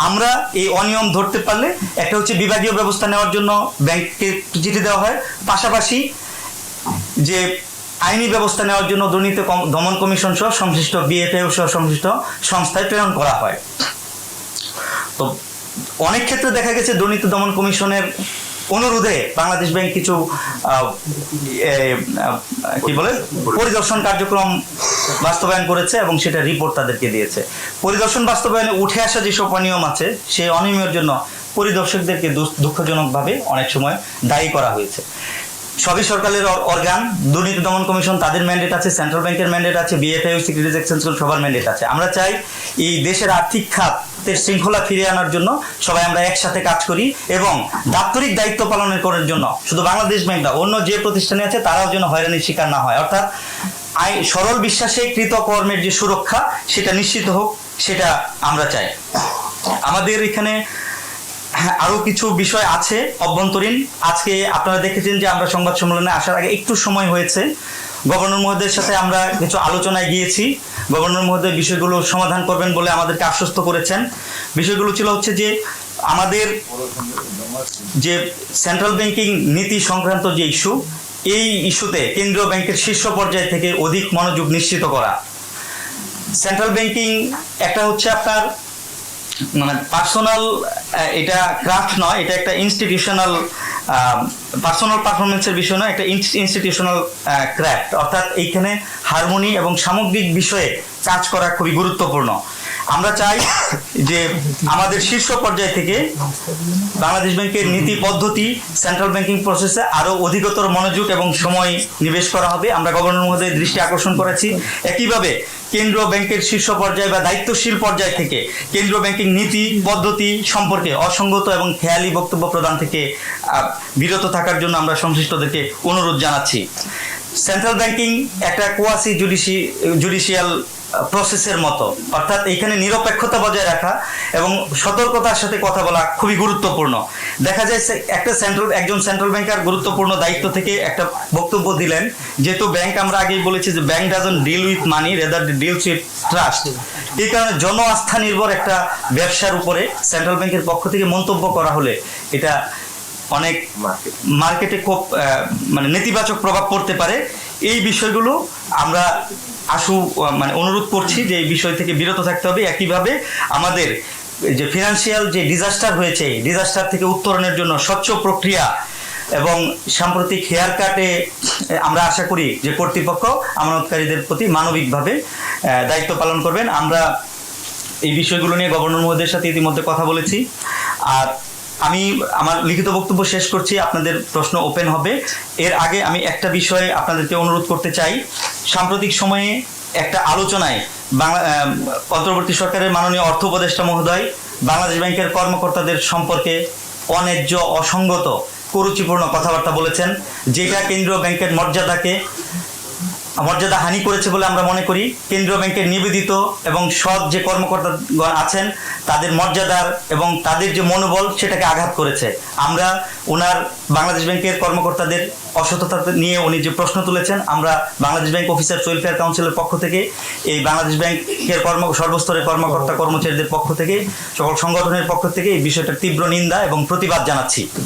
আমরা এই অনিয়ম ধরতে পারলে একটা হচ্ছে বিভাগীয় ব্যবস্থা নেওয়ার জন্য ব্যাংককে চিঠি দেওয়া হয়, পাশাপাশি যে আইনি ব্যবস্থা নেওয়ার জন্য দুর্নীতি দমন কমিশন সহ সংশ্লিষ্ট বিএফএও সহ সংশ্লিষ্ট সংস্থায় প্রেরণ করা হয়। তো অনেক ক্ষেত্রে দেখা গেছে দুর্নীতি দমন কমিশনের অনুরোধে বাংলাদেশ ব্যাংক কিছু কি বলে পরিদর্শন কার্যক্রম বাস্তবায়ন করেছে এবং সেটা রিপোর্ট তাদেরকে দিয়েছে। পরিদর্শন বাস্তবায়নে উঠে আসা যেসব অনিয়ম আছে সেই অনিয়মের জন্য পরিদর্শকদেরকে দুঃখজনকভাবে অনেক সময় দায়ী করা হয়েছে। সবই সরকারের অর্গান, দুর্নীতি দমন কমিশন তাদের ম্যান্ডেট আছে, সেন্ট্রাল ব্যাংকের ম্যান্ডেট আছে, বিএফআই সিকিউরিটিজ এক্সচেঞ্জ সবার ম্যান্ডেট আছে। আমরা চাই এই দেশের আর্থিক খাতের শৃঙ্খলা ফিরিয়ে আনার জন্য সবাই আমরা একসাথে কাজ করি এবং দাপ্তরিক দায়িত্ব পালনের করার জন্য শুধু বাংলাদেশ ব্যাংক না, অন্য যে প্রতিষ্ঠানে আছে তারাও যেন হয়রানির শিকার না হয়, অর্থাৎ সরল বিশ্বাসে কৃতকর্মের যে সুরক্ষা সেটা নিশ্চিত হোক, সেটা আমরা চাই। আমাদের এখানে আরো কিছু বিষয় আছে অভ্যন্তরীণ। আজকে আপনারা দেখেছেন যে আমরা সংবাদ সম্মেলনে আসার আগে একটু সময় হয়েছে, গভর্নর মহোদয়ের সাথে আমরা কিছু আলোচনায় গিয়েছি। গভর্নর মহোদয় বিষয়গুলো সমাধান করবেন বলে আমাদেরকে আশ্বস্ত করেছেন। বিষয়গুলো ছিল হচ্ছে যে আমাদের যে সেন্ট্রাল ব্যাংকিং নীতি সংক্রান্ত যে ইস্যু, এই ইস্যুতে কেন্দ্রীয় ব্যাংকের শীর্ষ পর্যায় থেকে অধিক মনোযোগ নিশ্চিত করা। সেন্ট্রাল ব্যাংকিং একটা হচ্ছে আপনার মানে পার্সোনাল, এটা ক্রাফট নয়, এটা একটা ইনস্টিটিউশনাল পার্সোনাল পারফরমেন্সের বিষয় নয়, একটা ইনস্টিটিউশনাল ক্রাফট, অর্থাৎ এইখানে হারমোনি এবং সামগ্রিক বিষয়ে কাজ করা খুবই গুরুত্বপূর্ণ। আমরা চাই যে আমাদের শীর্ষ পর্যায় থেকে বাংলাদেশ ব্যাংকের নীতি পদ্ধতি সেন্ট্রাল ব্যাংকিং প্রসেসে আরও অধিকতর মনোযোগ এবং সময় নিবেশ করা হবে। আমরা গভর্নর মহোদয়ের দৃষ্টি আকর্ষণ করেছি। একইভাবে কেন্দ্রীয় ব্যাংকের শীর্ষ পর্যায়ে বা দায়িত্বশীল পর্যায় থেকে কেন্দ্রীয় ব্যাংকিং নীতি পদ্ধতি সম্পর্কে অসঙ্গত এবং খেয়ালি বক্তব্য প্রদান থেকে বিরত থাকার জন্য আমরা সংশ্লিষ্টদেরকে অনুরোধ জানাচ্ছি। সেন্ট্রাল ব্যাংকিং একটা কোয়াসি জুডিশিয়াল প্রসেসের মতো, অর্থাৎ এখানে নিরপেক্ষতা বজায় রাখা এবং সতর্কতার সাথে কথা বলা খুবই গুরুত্বপূর্ণ। দেখা যায় একজন সেন্ট্রাল ব্যাংকার গুরুত্বপূর্ণ দায়িত্ব থেকে একটা বক্তব্য দিলেন, যেহেতু ব্যাংক আমরা আগেই বলেছি যে bank doesn't deal with money, rather deals with trust. এই কারণে জন আস্থা নির্ভর একটা ব্যবসার উপরে সেন্ট্রাল ব্যাংকের পক্ষ থেকে মন্তব্য করা হলে এটা অনেক মার্কেটে খুব মানে নেতিবাচক প্রভাব পড়তে পারে। এই বিষয়গুলো আমরা অনুরোধ করছি যে এই বিষয় থেকে বিরত থাকতে হবে। একইভাবে আমাদের যে ফিনান্সিয়াল যে ডিজাস্টার হয়েছে, ডিজাস্টার থেকে উত্তরণের জন্য স্বচ্ছ প্রক্রিয়া এবং সাম্প্রতিক হেয়ার কাটে আমরা আশা করি যে কর্তৃপক্ষ আমানতকারীদের প্রতি মানবিকভাবে দায়িত্ব পালন করবেন। আমরা এই বিষয়গুলো নিয়ে গভর্নর মহোদয়ের সাথে ইতিমধ্যে কথা বলেছি। আর আমি আমার লিখিত বক্তব্য শেষ করছি, আপনাদের প্রশ্ন ওপেন হবে। এর আগে আমি একটা বিষয়ে আপনাদেরকে অনুরোধ করতে চাই। সাম্প্রতিক সময়ে একটা আলোচনায় অন্তর্বর্তী সরকারের মাননীয় অর্থ উপদেষ্টা মহোদয় বাংলাদেশ ব্যাংকের কর্মকর্তাদের সম্পর্কে অন্যায্য, অসঙ্গত, কুরুচিপূর্ণ কথাবার্তা বলেছেন, যেটা কেন্দ্রীয় ব্যাংকের মর্যাদা হানি করেছে বলে আমরা মনে করি। কেন্দ্রীয় ব্যাংকের নিবেদিত এবং সৎ যে কর্মকর্তাগণ আছেন তাদের মর্যাদার এবং তাদের যে মনোবল সেটাকে আঘাত করেছে। আমরা ওনার বাংলাদেশ ব্যাংকের কর্মকর্তাদের অসততা নিয়ে উনি যে প্রশ্ন তুলেছেন, আমরা বাংলাদেশ ব্যাংক অফিসার্স ওয়েলফেয়ার কাউন্সিলের পক্ষ থেকে এই বাংলাদেশ ব্যাংকের সর্বস্তরের কর্মকর্তা কর্মচারীদের পক্ষ থেকে সকল সংগঠনের পক্ষ থেকে এই বিষয়টার তীব্র নিন্দা এবং প্রতিবাদ জানাচ্ছি।